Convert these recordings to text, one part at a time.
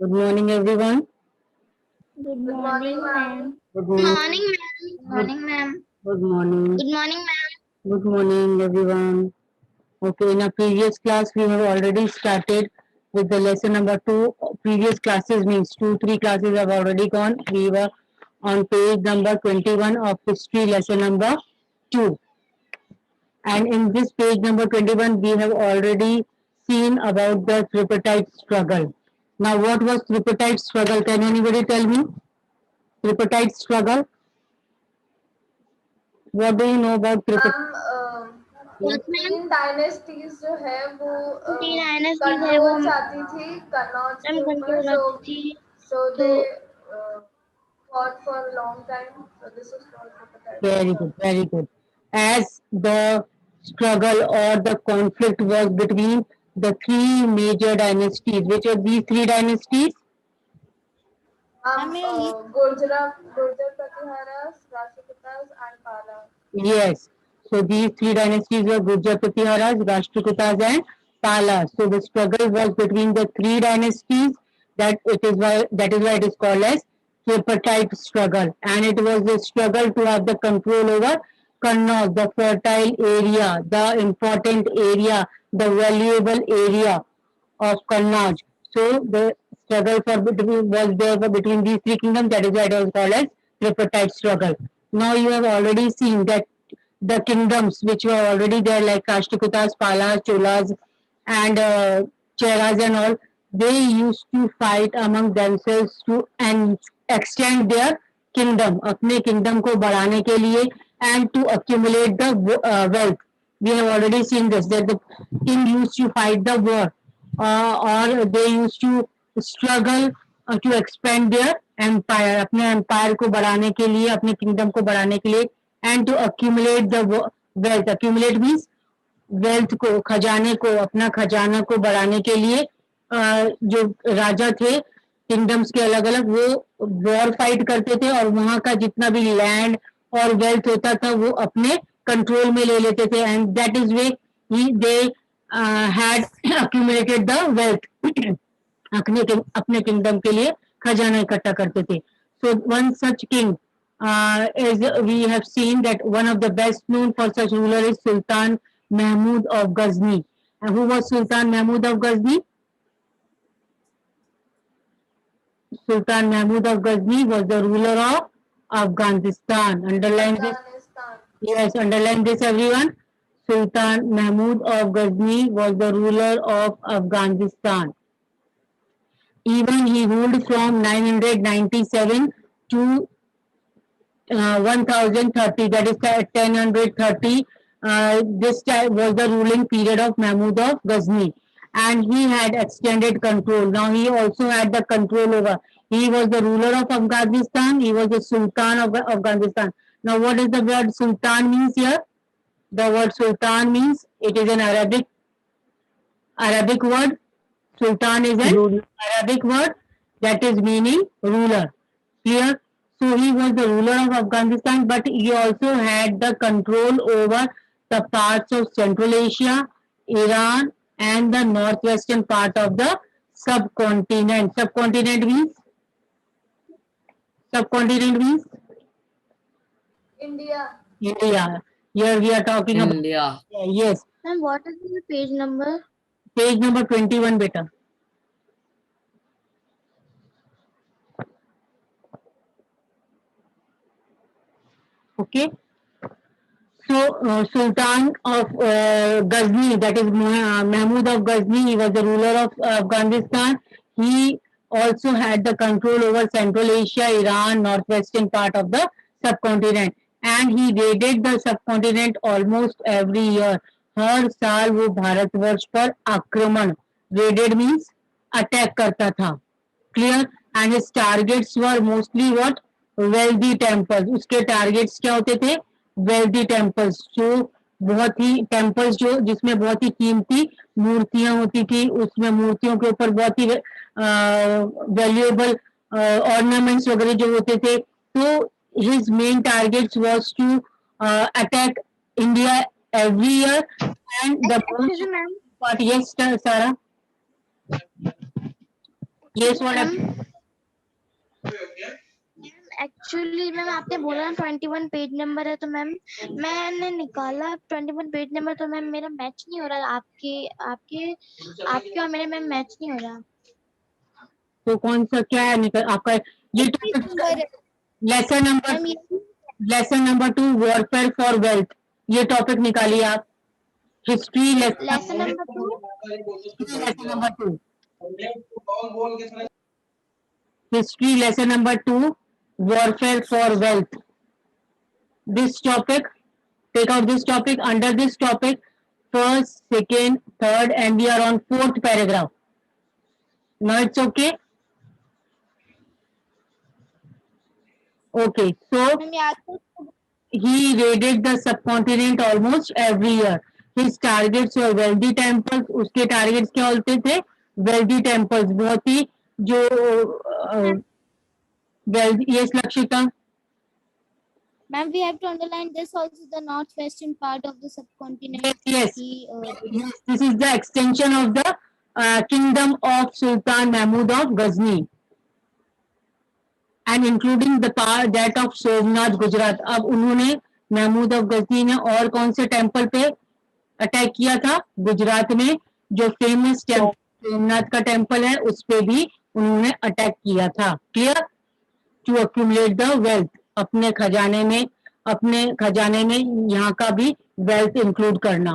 Good morning, everyone. Good Good morning, morning, ma'am. ma'am. Good Good morning. morning, ma'am. Good Good, morning, ma'am. good morning. Good morning, ma'am. Good morning, everyone. Okay, in our previous class, we have already started with the lesson number two. Previous classes means two, three classes have already gone. We were on page number 21 of history lesson number two. And in this page number 21, we have already seen about the tripartite struggle. Now, what was tripartite struggle? Can anybody tell me? Tripartite struggle. What do you know about tripartite? Ma'am Yes, ma'am. तीन dynasties जो है वो T dynasties है वो control चाहती थी कन्नौज के ma'am ऊपर. कंट्रोल सो आती थी सो तो दे fought for a long time. So this is called Very tripartite. good, very good. As the struggle or the conflict was between the three major dynasties, which are these three dynasties? Ma'am ma'am ये Gurjar Pratiharas, Rashtrakutas and Pala. Yes. So these three dynasties were Gurjar Pratiharas, Rashtrakutas, and Pala. So the struggle was between the three dynasties. That is why it is called as tripartite struggle, and it was a struggle to have the control over Kannauj, the fertile area, the important area, the valuable area of Kannauj. So the struggle for between was there for between these three kingdoms. That is why it was called as tripartite struggle. Now you have already seen that the kingdoms which were already there, like Rashtrakutas, Palas, Cholas, and Cheras and all, they used to fight among themselves to and extend their kingdom, अपने kingdom को बढ़ाने के लिए, and to accumulate the wealth. We have already seen this, that the king used to fight the war, or they used to struggle to expand their empire, अपने empire को बढ़ाने के लिए, अपने kingdom को बढ़ाने के लिए, and to accumulate the wealth. Accumulate means wealth को, खजाने को, अपना खजाना को बढ़ाने के लिए जो राजा थे किंगडम्स के अलग अलग, वो वॉर फाइट करते थे और वहां का जितना भी लैंड और वेल्थ होता था वो अपने कंट्रोल में ले लेते थे, and that is way they had accumulated the wealth. अपने अपने किंगडम के लिए खजाना इकट्ठा करते थे. So one such king is we have seen that one of the best known for such ruler is Sultan Mahmud of Ghazni. And who was Sultan Mahmud of Ghazni? Sultan Mahmud of Ghazni was the ruler of Afghanistan. Underline this. Afghanistan. Yes, underline this, everyone. Sultan Mahmud of Ghazni was the ruler of Afghanistan. Even he ruled from 997 to 1030, that is 1030. This time was the ruling period of Mahmud of Ghazni, and he had extended control. Now he also had the control over. He was the ruler of Afghanistan. He was the Sultan of Afghanistan. Now, what is the word Sultan means here? The word Sultan means, it is an Arabic word. Sultan is an Arabic word that is meaning ruler. Clear? So he was the ruler of Afghanistan, but he also had the control over the parts of Central Asia, Iran, and the northwestern part of the subcontinent. Subcontinent means India. India. Here we are talking about, India. yes, ma'am what is the page number? page number 21, beta. Okay. So, Sultan of Ghazni, that is Mahmud of Ghazni, he was the ruler of Afghanistan. He also had the control over Central Asia, Iran, northwestern part of the subcontinent. And he raided the subcontinent almost every year. हर साल वो भारतवर्ष पर आक्रमण, raided means attack करता था. Clear? And his targets were mostly what? Wealthy temples. उसके targets क्या होते थे? Wealthy temples, जो बहुत ही temples जो जिसमें बहुत ही कीमती मूर्तियां होती थी, उसमें मूर्तियों के ऊपर बहुत ही valuable ornaments वगैरह जो होते थे. तो his main targets was to attack India every year, and the most excuse ma'am, part, yes, Sarah. Yes, what ma'am happened? Actually ma'am आपने बोला ना 21 पेज नंबर है, तो मैम मैंने निकाला 21 पेज नंबर, तो मैम मेरा मैच नहीं हो रहा, आपके आपके आपके और मेरे मैम मैच नहीं हो रहा। तो कौन सा क्या है निकल आपका ये टॉपिक? मैम ये lesson number 2 warfare for wealth, ये टॉपिक निकालिए आप। History lesson number 2 lesson number 2, history lesson number 2 warfare for wealth. This topic, take out this topic. Under this topic, first, second, third, and we are on fourth paragraph. Now it's okay. Okay, so ma'am याद तो he raided the subcontinent almost every year. His targets were wealthy temples. उसके targets क्या होते थे? Wealthy temples, बहुत ही जो wealthy, yes Lakshita. Ma'am, we have to underline this also, the northwestern part of the subcontinent. Yes, He, yes. This is the extension of the kingdom of Sultan Mahmud of Ghazni, and including the part that of Somnath Gujarat. अब उन्होंने Mahmood of Ghazni ने और कौन से temple पे attack किया था? गुजरात में जो फेमस टेम्पल सोमनाथ का टेम्पल है उस पे भी उन्होंने अटैक किया था। Clear? To accumulate the wealth, अपने खजाने में यहाँ का भी वेल्थ इंक्लूड करना।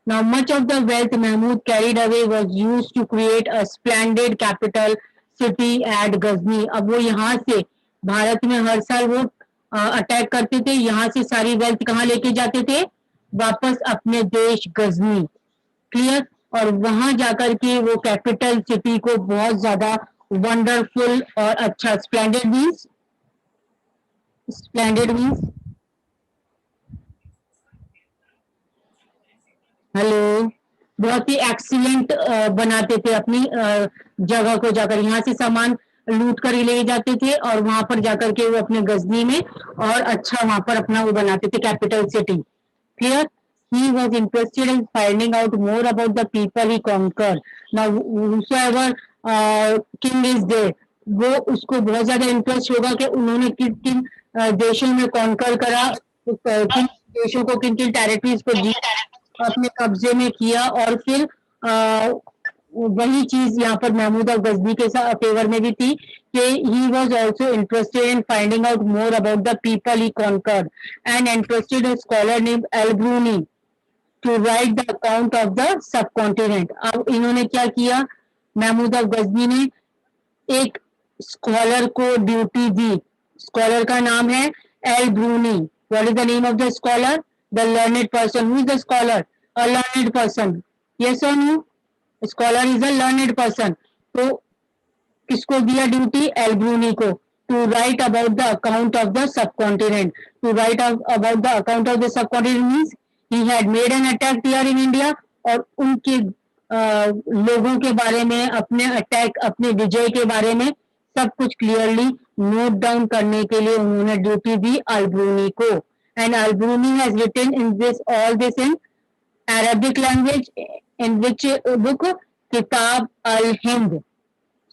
Now much of the wealth Mahmud carried away was used to create a splendid capital city at Ghazni। अब वो यहाँ से भारत में हर साल वो अटैक करते थे, यहाँ से सारी वेल्थ कहाँ लेके जाते थे? वापस अपने देश गजनी। क्लियर? और वहां जाकर के वो कैपिटल सिटी को बहुत ज्यादा वंडरफुल और अच्छा, स्प्लेंडेड मीन्स हेलो, बहुत ही एक्सीलेंट बनाते थे अपनी जगह को। जाकर यहाँ से सामान लूट कर ले जाते थे और वहां पर जाकर के वो अपने गजनी में और अच्छा वहां पर अपना वो बनाते थे capital city. Clear? He was interested in finding out more about the people he conquered. Now, whosoever king is there, वो उसको बहुत ज्यादा इंटरेस्ट होगा कि उन्होंने किन किन देशों में कॉन्कर करा, किन देशों को, किन किन टेरिटरीज को जीता, अपने कब्जे में किया। और फिर वही चीज यहाँ पर महमूद और गजनी के फेवर में भी थी कि he was also interested in finding out more about the people he conquered and entrusted a scholar named Al-Bruni to write the account of the subcontinent। अब इन्होंने क्या किया? महमूद ऑफ गजनी ने एक स्कॉलर को ड्यूटी दी। स्कॉलर का नाम है Al Biruni. What is the name of the scholar? The learned person. Who is the scholar? A learned person. Yes or no? Scholar is a learned person. तो किसको दिया duty? Al Biruni को। To write about the account of the subcontinent. To write about the account of the subcontinent means he had made an attack here in India, और उनके लोगों के बारे में, अपने अटैक, अपने विजय के बारे में सब कुछ क्लियरली नोट डाउन करने के लिए उन्होंने ड्यूटी दी अल्ब्रूनी को। And Al Biruni has written in this all this in Arabic language, in which book? Kitab al-Hind.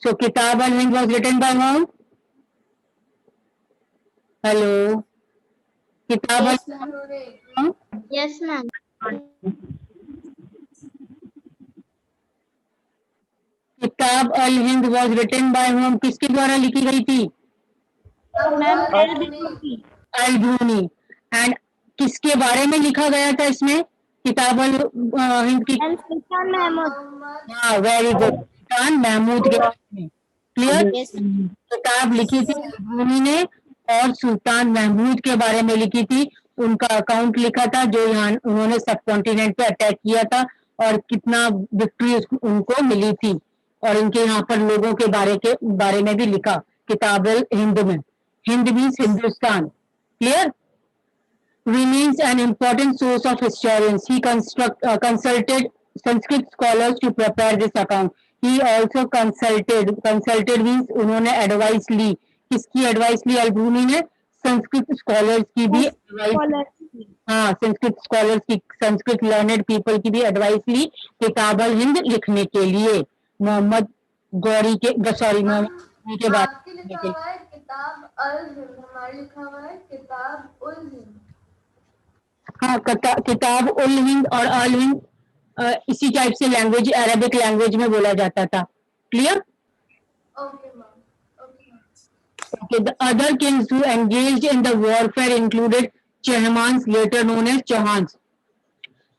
So Kitab al-Hind was written by whom? Hello. Kitab yes, al-Hind. ma'am. Yes, ma'am. किताब अल Hind was written by whom? किसके द्वारा लिखी गई थी? Ma'am, Al Bruny. And किसके बारे में लिखा गया था इसमें? किताब अल हिंद की, Sultan Mahmud. हाँ वेरी गुड, सुल्तान महमूद के बारे में। क्लियर? Yes. किताब लिखी थी अल-ब्रूनी ने और सुल्तान महमूद के बारे में लिखी थी। उनका अकाउंट लिखा था जो यहाँ उन्होंने सब कॉन्टिनेंट पे अटैक किया था और कितना विक्ट्री उनको मिली थी, और इनके यहाँ पर लोगों के बारे में भी लिखा किताब अल हिंद में। Hind means Hindustan. Clear? Remains an important source of historians. He consulted Sanskrit scholars to prepare this account. He also consulted means उन्होंने एडवाइस ली। किसकी एडवाइस ली अल-ब्रूनी ने? संस्कृत स्कॉलर्स की भी एडवाइस, हाँ संस्कृत स्कॉलर्स की, संस्कृत लर्नेड पीपल की भी एडवाइस ली किताब अल हिंद लिखने के लिए। मोहम्मद गौरी के, सॉरी, मोहम्मद गौरी के बारे आपके में लिखा हुआ है किताब अल हिंद, हमारे लिखा हुआ है किताब उल हिंद। हाँ, किताब उल हिंद और अल हिंद इसी टाइप से लैंग्वेज, अरबिक लैंग्वेज में बोला जाता था। Clear? Okay ma'am, okay ma'am. Okay, the other kings who engaged in the warfare included Chahmans, later known as Chauhans.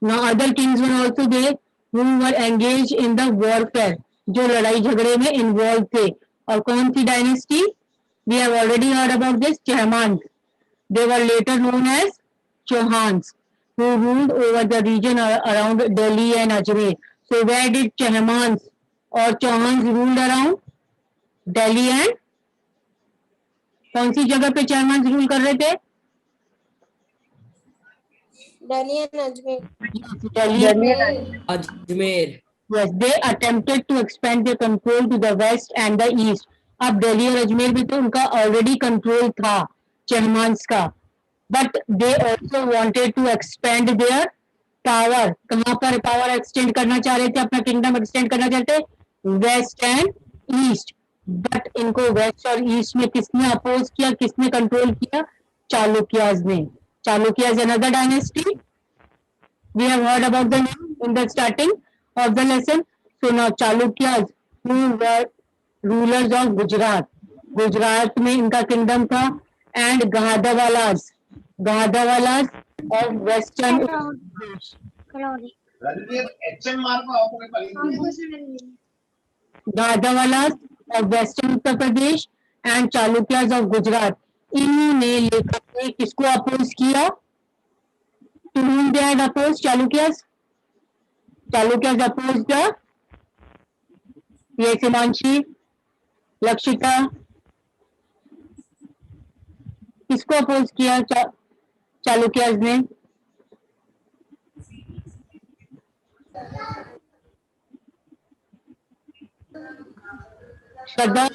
Now, other kings were also there who were engaged in the warfare, जो लड़ाई झगड़े में involved थे। और कौन सी dynasty? We have already heard about this, Chahmans. They were later known as Chauhans, who ruled over the region around Delhi and Ajmer. So, where did Chahmans or Chauhans ruled around? Delhi and कौन सी जगह पे chairman rule कर रहे थे? Delhi and Ajmer. Ajmer. Ajmer. Yes, they attempted to expand their control to the west and the east. अब दिल्ली और अजमेर में तो उनका ऑलरेडी कंट्रोल था चहमान्स का, but they also wanted to expand their power. कहाँ पर पावर एक्सटेंड करना चाह रहे थे, अपना किंगडम एक्सटेंड करना चाहते? West and east. बट इनको वेस्ट और ईस्ट में किसने अपोज किया, किसने कंट्रोल किया? चालुक्याज ने। Chalukyas another dynasty, we have heard about the name in the starting of the lesson. So now Chalukyas, who were rulers of Gujarat. Gujarat में इनका किंगडम था। And Gahadavalas, Gahadavalas of western Gahadavalas of western Uttar Pradesh and Chalukyas of Gujarat. इन्होंने लेकर के किसको oppose किया? To whom they had opposed Chalukyas? Chalukyas opposed the, yes, Himanshi, Lakshita, किसको oppose किया चालुक्यास ने? Shraddha?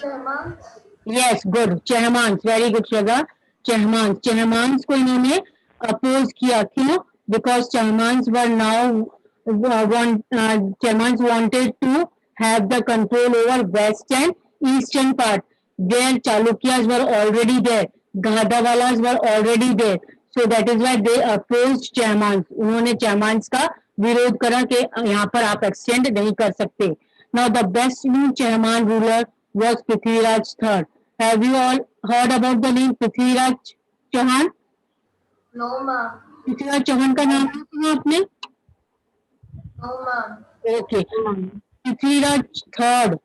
Yes, good, Chahmans, very good Shraddha, Chahmans. Chahmans को इन्होंने अपोज किया, क्यों? Because Chahmans were now Chahmans wanted to have the control over west and eastern part. Their Chalukyas were already there, Gahadawalas were already there, so that is why they opposed Chahmans. उन्होंने Chahmans का विरोध करा कि यहाँ पर आप extend नहीं कर सकते। Now the best known Chahman ruler was Prithviraj III. Have you all heard about the name Prithviraj Chauhan? No ma'am, Prithviraj Chauhan का नाम सुना आपने? No ma'am. Okay. Prithviraj III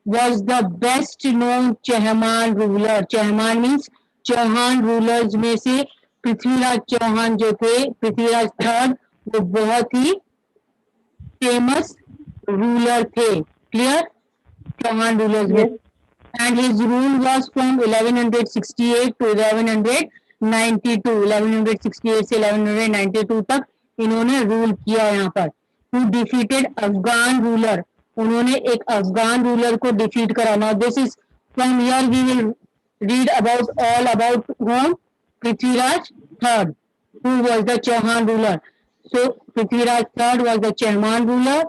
was the best known Chahman ruler. Chahman means Chauhan rulers में से पृथ्वीराज चौहान जो थे, Prithviraj III, वो बहुत ही फेमस रूलर थे। क्लियर? चौहान रूलर्स में। And his rule was from 1168 to 1192। 1168 से 1192 तक इन्होंने रूल किया यहाँ पर। Who defeated अफगान रूलर, उन्होंने एक अफगान रूलर को डिफीट करा। Now this is from here we will read about all about whom Prithviraj III, who was the Chauhan ruler. So Prithviraj III was the Chahman ruler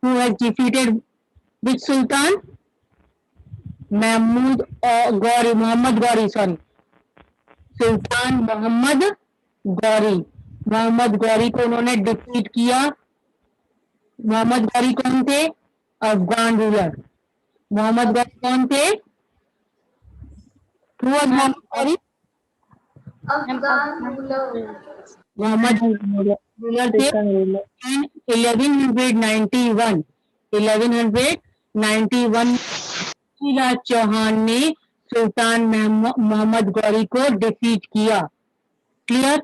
who has defeated which sultan? Mohammad Ghori, sorry, सुल्तान मोहम्मद गौरी। मोहम्मद गौरी को उन्होंने defeat किया। मोहम्मद गौरी कौन थे? Afghan ruler. Mohammad Ghori कौन थे? Who was Mohammad Ghori? Afghan ruler. Mohammad ruler थे। And 1191 Prithviraj Chauhan ने सुल्तान मोहम्मद गौरी को डिफीट किया। Clear?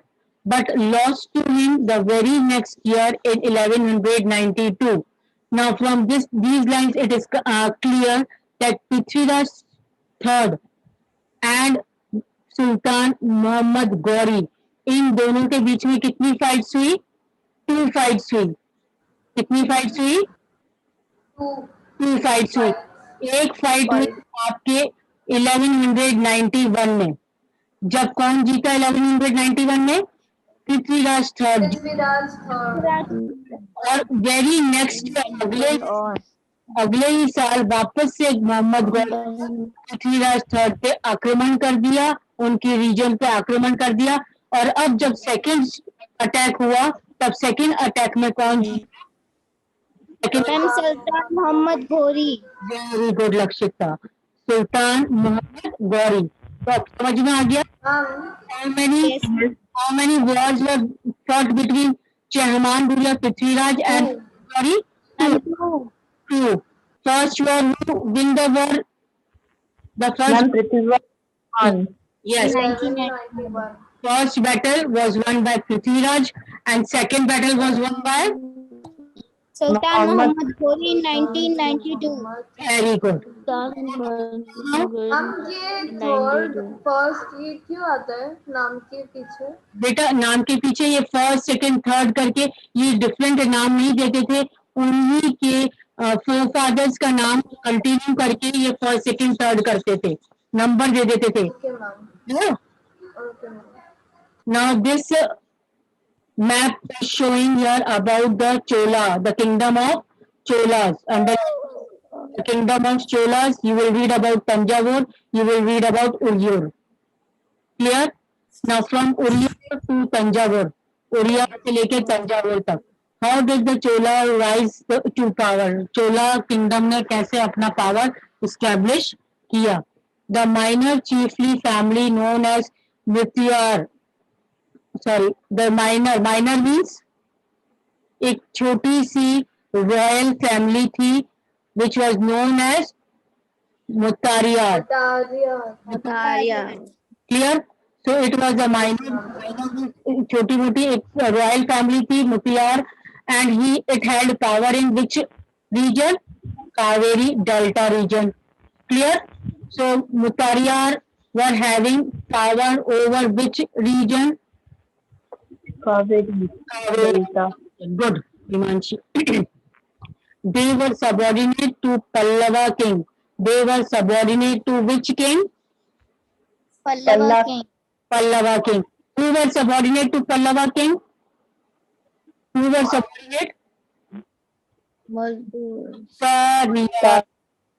but lost to him the very next year in 1192. Now from these lines it is clear that Prithviraj III and सुल्तान मोहम्मद गौरी, इन दोनों के बीच में कितनी फाइट्स हुई? 2 फाइट्स हुई। कितनी फाइट्स हुई? 2 फाइट्स हुई। एक फाइट हुई आपके 1191 में। जब कौन जीता 1191 में? पृथ्वीराज III। और वेरी नेक्स्ट अगले अगले ही साल वापस से मोहम्मद गौरी पृथ्वीराज थर्ड पे आक्रमण कर दिया, उनकी रीजन पे आक्रमण कर दिया। और अब जब सेकंड अटैक हुआ तब सेकंड अटैक में कौन मैम सुल्तान मोहम्मद घोरी। वेरी गुड लक्षिता, सुल्तान मोहम्मद गौरी। तो अब समझ में आ गया how many wars were fought between Chahman ruler Prithviraj and Gauri? Two. First war, who win the war? The first Prithviraj Khan. yes. 1191. First battle was won by Prithviraj and second battle was won by Sultan Mohammad Ghori in 1992। very good. हम ये third first ये क्यों आता है नाम के पीछे? बेटा नाम के पीछे ये फर्स्ट सेकंड थर्ड करके ये डिफरेंट नाम नहीं देते थे, उन्हीं के फोर फादर्स का नाम कंटिन्यू करके ये फर्स्ट सेकंड थर्ड करते थे, नंबर दे देते थे। Okay ma'am, Yeah? Okay ma'am. Now this map is showing here about the Chola, the kingdom of Cholas. Under the kingdom of Cholas, you will read about Tanjavur, you will read about Uryur. Clear? Now from Uryur to Tanjavur, Uryur से लेके तंजावुर तक, how did the Chola rise to power? Chola kingdom ने कैसे अपना power establish किया? The minor chiefly family known as Mutiyar, sorry, the minor means एक छोटी सी royal family थी which was known as Muttariar. Clear? So it was a minor छोटी मोटी एक रॉयल फैमिली थी Muttiyar, and it held power in which region? Kaveri Delta region. Clear? So Muttariar were having power over which region? Kaveri Delta. Good, Himanshi. They were subordinate to Pallava king. They were subordinate to which king? Pallava king। Pallava king. Who were subordinate to Pallava king? Who were subordinate?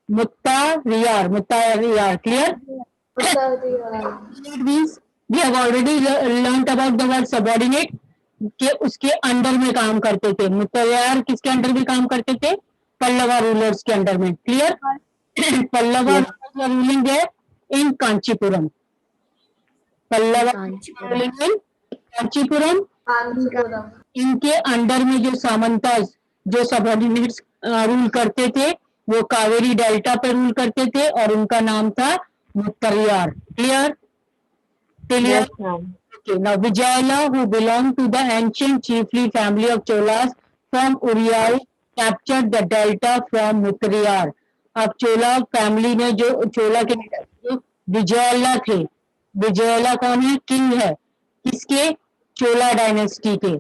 Muttariar. Muttariar. Clear? It means we have already learnt about the word subordinate. कि उसके under में काम करते थे। मुत्तरियार किसके under में काम करते थे? पल्लवा रूलर्स के अंडर में। क्लियर? पल्लवा रूलिंग है in Kanchipuram. Pallava ruling in Kanchipuram. इनके अंडर में जो सामंताज, जो सबऑर्डिनेट्स रूल करते थे, वो कावेरी डेल्टा पे रूल करते थे और उनका नाम था Muttaraiyar. Clear? Clear? Okay, now Vijayala, who belonged to the ancient chiefly family of Cholas from Uriyai, captured the delta from Muttriyar. अब चोला फैमिली ने जो चोला के जो विजयला थे, विजयला कौन है? किंग है किसके? चोला डायनेस्टी के।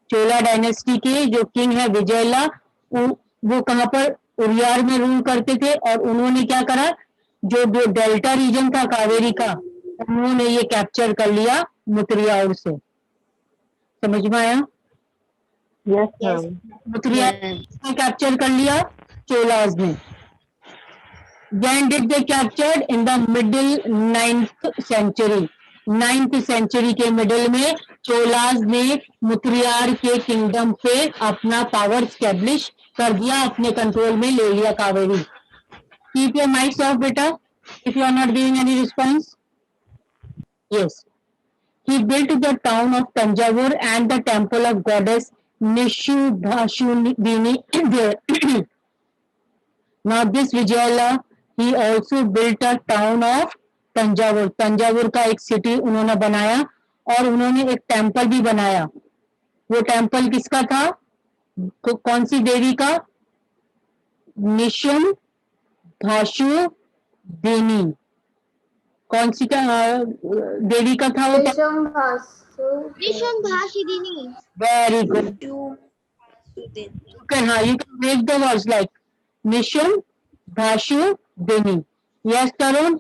चोला डायनेस्टी के जो किंग है विजयला, वो कहाँ पर? उरियार में रूल करते थे। और उन्होंने क्या करा? जो डेल्टा रीजन था कावेरी का, उन्होंने ये कैप्चर कर लिया मुत्तरियार से। समझ में आया? Yes, मुत्तरियार ने कैप्चर कर लिया चोलास ने। When did they captured? In the middle 9th century. 9th century के मिडिल में चोलास ने मुत्तरियार के किंगडम पे अपना पावर स्टैब्लिश कर दिया, अपने कंट्रोल में ले लिया Kaveri. Keep your mics off, beta, if you are not giving any response. Yes. He built the town of Tanjavur and the temple of goddess Nishubhashunidini there. Now this Vijayala, he also built a town of Tanjavur. Thanjavur का एक city उन्होंने बनाया और उन्होंने एक temple भी बनाया। वो टेम्पल किसका था? कौन सी देवी का? निशुम भाषु देनी। कौन सी का देवी का था वो? ऋषभभाषिनी। Very good. हाँ, you can make the words like निशुम भाषु देनी। Yes Tarun?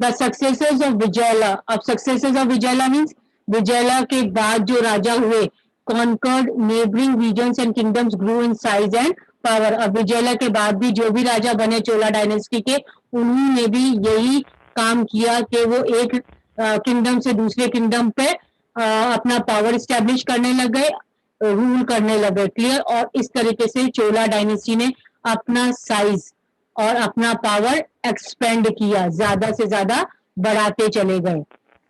The successors of Vijayala. अब successors of Vijayala means Vijayala के बाद जो राजा हुए, conquered neighboring regions and kingdoms grew in size and power. अब विजयला के बाद भी जो भी राजा बने चोला डायनेस्टी के, उन्होंने भी यही काम किया कि वो एक किंगडम से दूसरे किंगडम पे अपना पावर स्टैब्लिश करने लग गए, रूल करने लगे. क्लियर. और इस तरीके से चोला डायनेस्टी ने अपना साइज और अपना पावर एक्सपेंड किया, ज्यादा से ज्यादा बढ़ाते चले गए.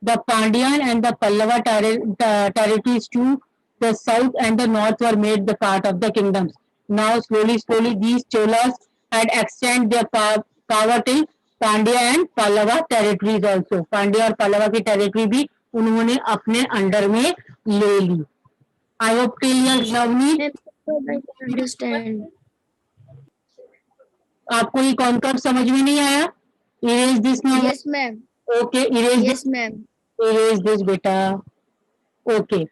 The Pandyan and the Pallava territories to the south and the north were made the part of the kingdoms. Now slowly these Cholas had extended their power till Pandya and Pallava territories also. Pandya और Pallava की territory भी उन्होंने अपने under में ले ली. I hope clear, Navneet. Understand. आपको ये concept समझ में नहीं आया? Erase this now. Yes, ma'am. Okay, erase this. Yes, ma'am. Erase this बेटा. Okay.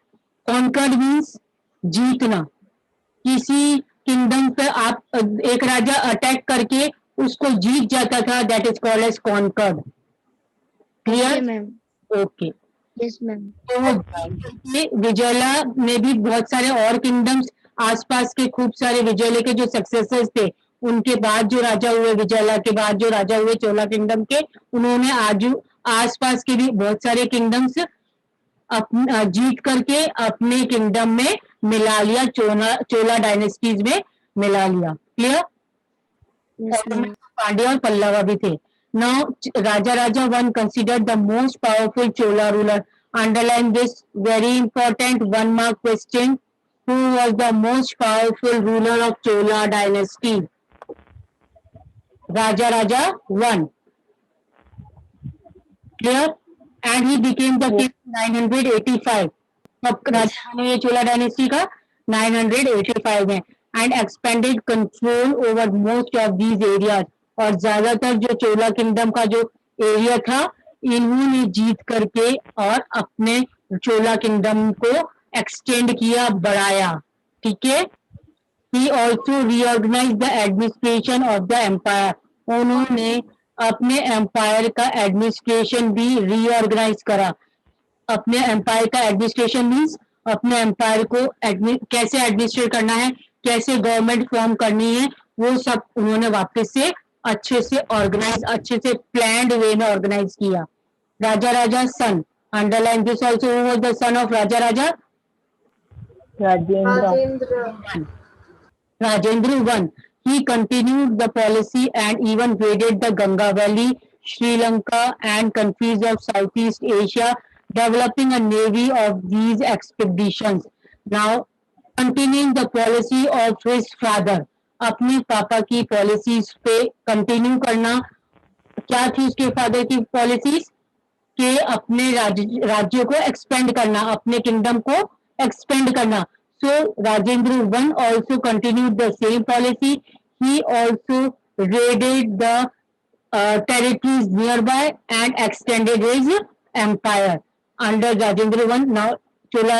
Conquered means जीतना. किसी किंगडम पे आप एक राजा अटैक करके उसको जीत जाता था, that is called as conquered. Clear? Okay, ma'am. Okay. Yes, ma'am. तो विजयला में भी बहुत सारे और किंगडम्स आसपास के खूब सारे विजयले के जो सक्सेसर्स थे, उनके बाद जो राजा हुए, विजयला के बाद जो राजा हुए चोला किंगडम के, उन्होंने आसपास के भी बहुत सारे किंगडम्स जीत करके अपने किंगडम में मिला लिया, चोला डायनेस्टीज में मिला लिया. क्लियर. Yes, ma'am. पांड्या और पल्लवा भी थे. Now Raja one considered the most powerful Chola ruler. Underline this very important one mark question. Who was the most powerful ruler of Chola dynasty? Raja one. Clear? And he became the king in 985. अब राजा ने ये चोला dynasty का 985 में, and expanded control over most of these areas. और ज्यादातर जो चोला kingdom का जो एरिया था, इन्होंने जीत करके और अपने चोला किंगडम को एक्सटेंड किया, बढ़ाया. ठीक है. He also reorganized the administration of the empire. उन्होंने अपने एम्पायर का एडमिनिस्ट्रेशन भी रीऑर्गेनाइज करा. अपने एम्पायर का एडमिनिस्ट्रेशन मीन्स अपने एम्पायर को कैसे एडमिनिस्ट्रेट करना है, कैसे गवर्नमेंट फॉर्म करनी है, वो सब उन्होंने वापस से अच्छे से ऑर्गेनाइज, अच्छे से प्लान्ड वे में ऑर्गेनाइज किया. Raja son. Underline this also. Was the son of Raja Rajendra I. He continued the policy and even raided the Ganga Valley, Sri Lanka and countries of Southeast Asia, developing a navy of these expeditions. Now, continuing the policy of his father, अपने पापा की policies पे continue करना. क्या थी उसके father की policies? के अपने राज्यों को एक्सपेंड करना, अपने किंगडम को एक्सपेंड करना. So Rajendra I also continued the same policy. He also raided the territories nearby and extended his empire under Rajendra I. Now Chola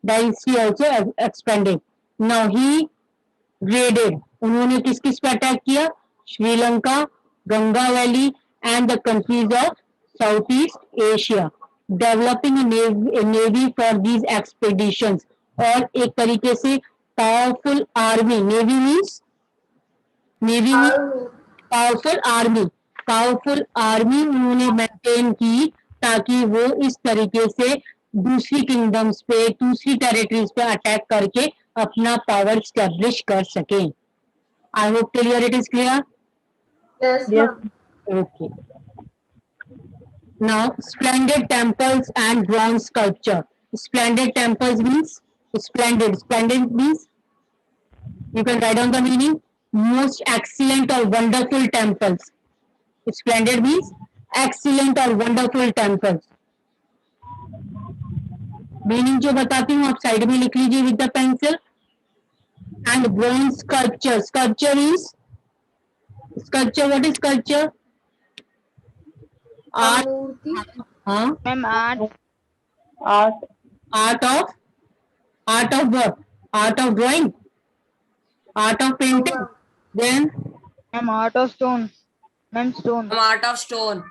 dynasty also expanded. Now he raided. उन्होंने किस किस पे attack किया? Sri Lanka, Ganga valley and the countries of Southeast Asia, developing a navy for these expeditions. और एक तरीके से powerful army, navy means powerful army उन्होंने मेंटेन की, ताकि वो इस तरीके से दूसरी किंगडम्स पे, दूसरी टेरिटरीज पे अटैक करके अपना पावर स्टैब्लिश कर सके. I hope clear, it is clear. Yes. Okay. Now, splendid temples and bronze sculpture. Splendid temples means splendid. Splendid means, you can write down the meaning, most excellent or wonderful temples. Splendid means excellent or wonderful temples. Meaning जो बताती हूँ आप side में लिख लीजिए with the pencil. And bronze sculpture. Sculpture means, sculpture, what is sculpture? Art. हाँ ma'am art. Art of what? Art of drawing, art of painting. Then ma'am art of stone. Ma'am stone. Art of stone.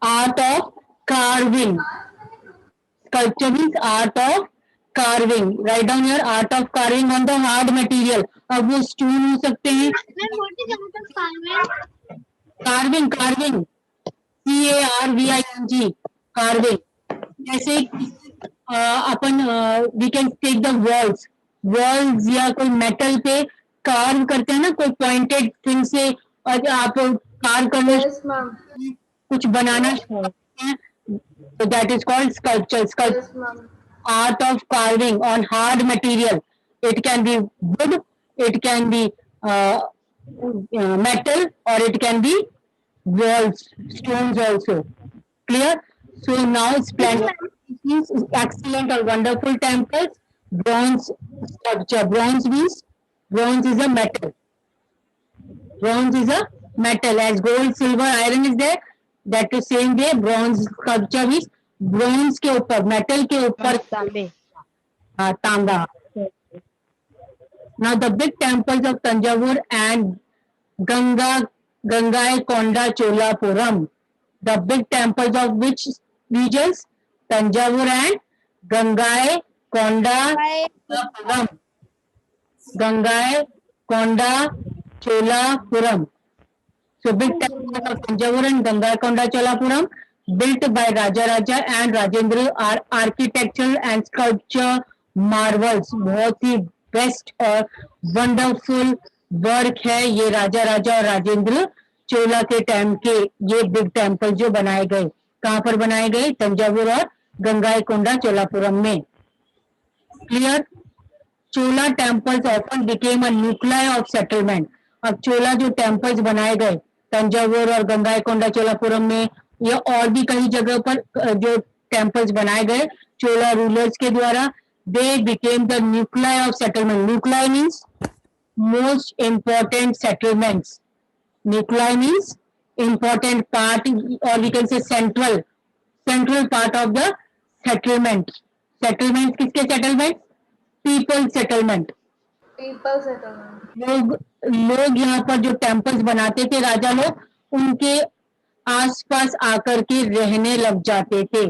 art of carving. Sculpture means art of carving. Write down your art of carving on the hard material. अब वो stone हो सकते हैं. Ma'am what is out of carving? Carving. CARVING. Carving. जैसे अपन we can take the walls या कोई metal पे curve करते हैं ना, कोई पॉइंटेड थिंग से, और आप कार्व करना Yes, ma'am. कुछ बनाना चाहते हैं, तो that is called sculpture. Yes, ma'am. Art of carving on hard material. It can be wood, it can be metal, or it can be walls, stones also. Clear? So now splendid, excellent or wonderful temples. Bronze sculpture. Bronze means bronze is a metal. Bronze is a metal. As gold, silver, iron is there. That the same way bronze sculpture is bronze के ऊपर, metal के ऊपर तांबा. Now the big temples of Tanjavur and Gangaikonda Cholapuram. The big temples of which regions? Tanjavur and Gangaikonda Cholapuram. Gangaikonda Cholapuram. So big temples of Tanjavur and Gangaikonda Cholapuram, built by Raja and Rajendra, are architectural and sculpture marvels. बहुत ही best और wonderful work है ये राजा और राजेंद्र चोला के time के ये big temple जो बनाए गए. कहाँ पर बनाए गए? तंजावुर और गंगाईकोंडा चोलापुरम में. Clear? Chola temples often became a nuclear of settlement. अब चोला जो टेम्पल्स बनाए गए तंजावुर और गंगाईकोंडा चोलापुरम में, या और भी कई जगह पर जो टेम्पल्स बनाए गए चोला रूलर्स के द्वारा, they became the nuclei of settlement. Nuclei means most important settlements. Nuclei means important part, or we can say central part of the settlement. Settlement किसके settlement? People settlement. People settlement. लोग यहाँ पर जो temples बनाते थे राजा लोग, उनके आसपास आकर के रहने लग जाते थे.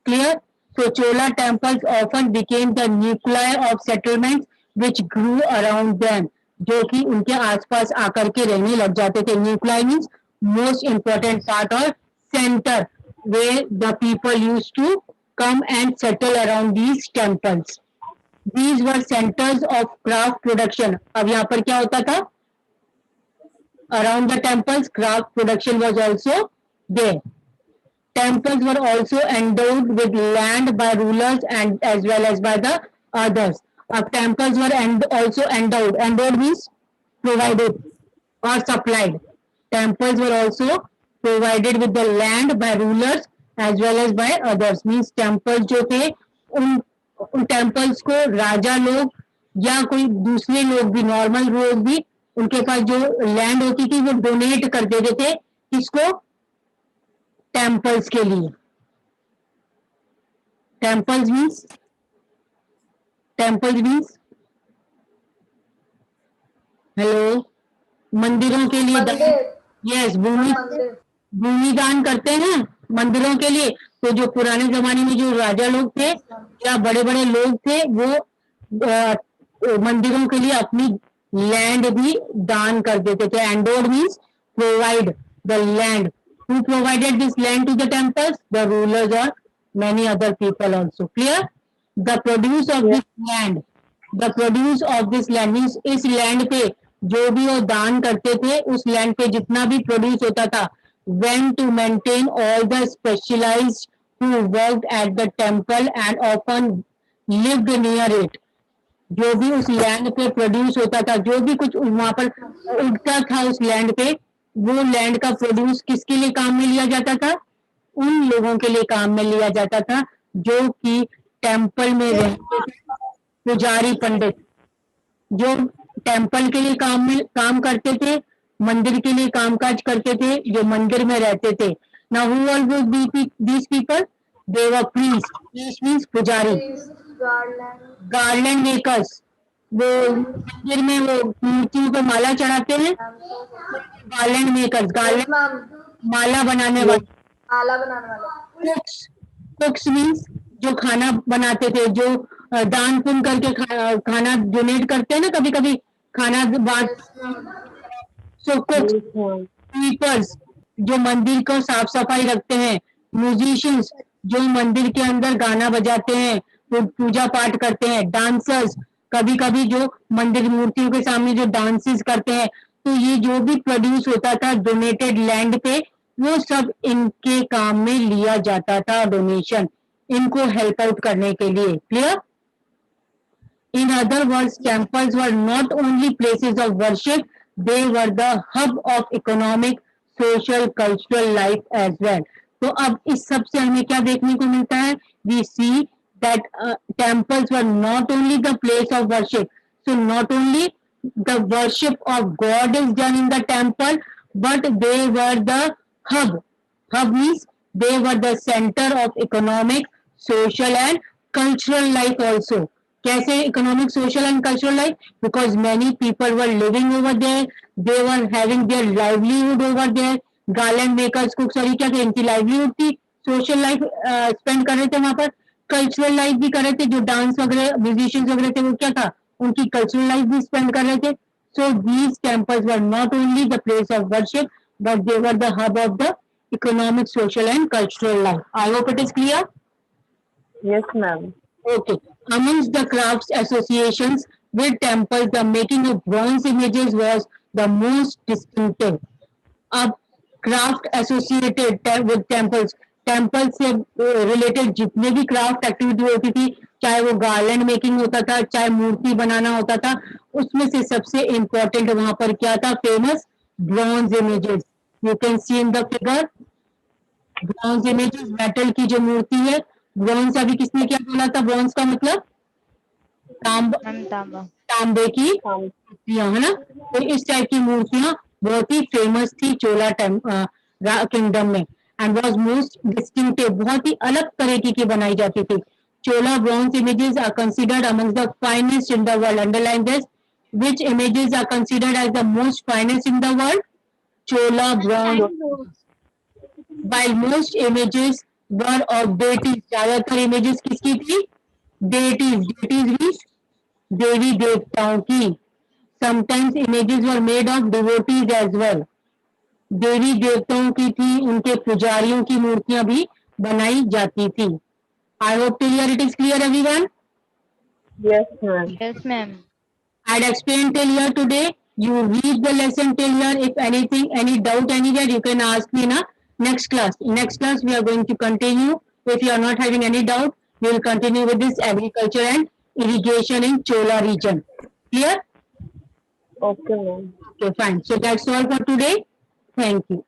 Clear? So Chola temples often became the nuclei of settlements which grew around them. जो कि उनके आसपास आकर के रहने लग जाते थे. Nuclei means most important part or center where the people used to come and settle around these temples. These were centers of craft production. अब यहाँ पर क्या होता था? Around the temples, craft production was also there. Temples were also endowed with land by rulers and as well as by the others. Temples were also endowed. Endowed means provided or supplied. Temples were also provided with the land by rulers as well as by others. Means temples जो थे उन temples को राजा लोग या कोई दूसरे लोग भी, नॉर्मल लोग भी, उनके पास जो लैंड होती थी वो डोनेट कर देते थे. किसको? टेम्पल्स के लिए. टेम्पल्स मीन्स हेलो, मंदिरों के लिए यस, भूमि दान करते हैं मंदिरों के लिए. तो जो पुराने जमाने में जो राजा लोग थे या बड़े बड़े लोग थे वो मंदिरों के लिए अपनी लैंड भी दान कर देते थे. Endowed means provide the land. Who provided this land to the temples? The rulers or many other people also. Clear? The produce of this land means इस land पे जो भी वो दान करते थे, उस land पे जितना भी produce होता था, went to maintain all the specialized who worked at the temple and often lived near it. जो भी उस land पे produce होता था, जो भी कुछ वहां पर उगता था उस land पे, वो लैंड का प्रोड्यूस किसके लिए काम में लिया जाता था? उन लोगों के लिए काम में लिया जाता था जो कि टेम्पल में रहते थे. पुजारी पंडित जो टेम्पल के लिए काम करते थे, मंदिर के लिए कामकाज करते थे, जो मंदिर में रहते थे. Now who are these people? They were priest. Priest means pujari. Garland makers, वो मंदिर में वो मूर्तियों को माला चढ़ाते हैं. गार्लैंड मेकर्स, माला बनाने वाले. कुक्स मीन्स जो खाना बनाते थे, जो दान पुण्य करके खाना डोनेट करते हैं ना, कभी कभी खाना बांट। सो कुक, Yes, ma'am. स्वीपर्स जो मंदिर को साफ सफाई रखते हैं, म्यूजिशियंस जो मंदिर के अंदर गाना बजाते हैं, पूजा पाठ करते हैं, डांसर्स कभी कभी जो मंदिर मूर्तियों के सामने जो डांसेस करते हैं। तो ये जो भी प्रोड्यूस होता था डोनेटेड लैंड पे, वो सब इनके काम में लिया जाता था, डोनेशन, इनको हेल्प आउट करने के लिए। Clear? In other words, temples were not only places of worship, they were the hub of economic, social, cultural life as well. तो अब इस सब से हमें क्या देखने को मिलता है? We see that temples were not only the place of worship. So not only the worship of God is done in the temple, but they were the hub. Hub means they were the center of economic, social and cultural life also. कैसे economic, social and cultural life? Because many people were living over there, they were having their livelihood over there. Garland makers, cook, sorry, क्या इनकी livelihood थी, social life spend कर रहे थे वहां पर, cultural life भी कर रहे थे। जो डांस वगैरह म्यूजिशियंस वगैरह थे वो क्या था, उनकी कल्चरल लाइफ भी स्पेंड कर रहे थे। So these temples were not only the place of worship, but they were the hub of the economic, social and cultural life. I hope it is clear. Yes, ma'am. Okay. Amongst the crafts associations with temples, the making of bronze images was the most distinctive. अब craft associated with temples, temple से related जितने भी craft activity होती थी, चाहे वो garland making होता था, चाहे मूर्ति बनाना होता था, उसमें से सबसे इम्पोर्टेंट वहां पर क्या था? Famous bronze images. You can see in the figure bronze images, metal की जो मूर्ति है। ब्रॉन्ज अभी किसने क्या बोला था? ब्रॉन्ज का मतलब तांबे की मूर्तियां, है ना? तो इस टाइप की मूर्तियां बहुत ही फेमस थी चोला किंगडम में, एंड वाज मोस्ट डिस्टिंक्टिव, बहुत ही अलग तरीके की बनाई जाती थी। Chola bronze images are considered among the finest in the world. Underline this, which images are considered as the most finest in the world? Chola bronze. While most images were of deities, ज्यादातर images किसकी थी? Deities. Deities means देवी देवताओं की। Sometimes images were made of devotees as well. देवी देवताओं की थी, उनके पुजारियों की मूर्तियां भी बनाई जाती थी। I hope clear, it is clear everyone. Yes, ma'am. Yes, ma'am. I had explained till here today. You read the lesson till here. If anything, any doubt anywhere, you can ask me in a next class. In next class, we are going to continue. If you are not having any doubt, we will continue with this agriculture and irrigation in Chola region. Clear? Okay, ma'am. Okay, fine. So that's all for today. Thank you.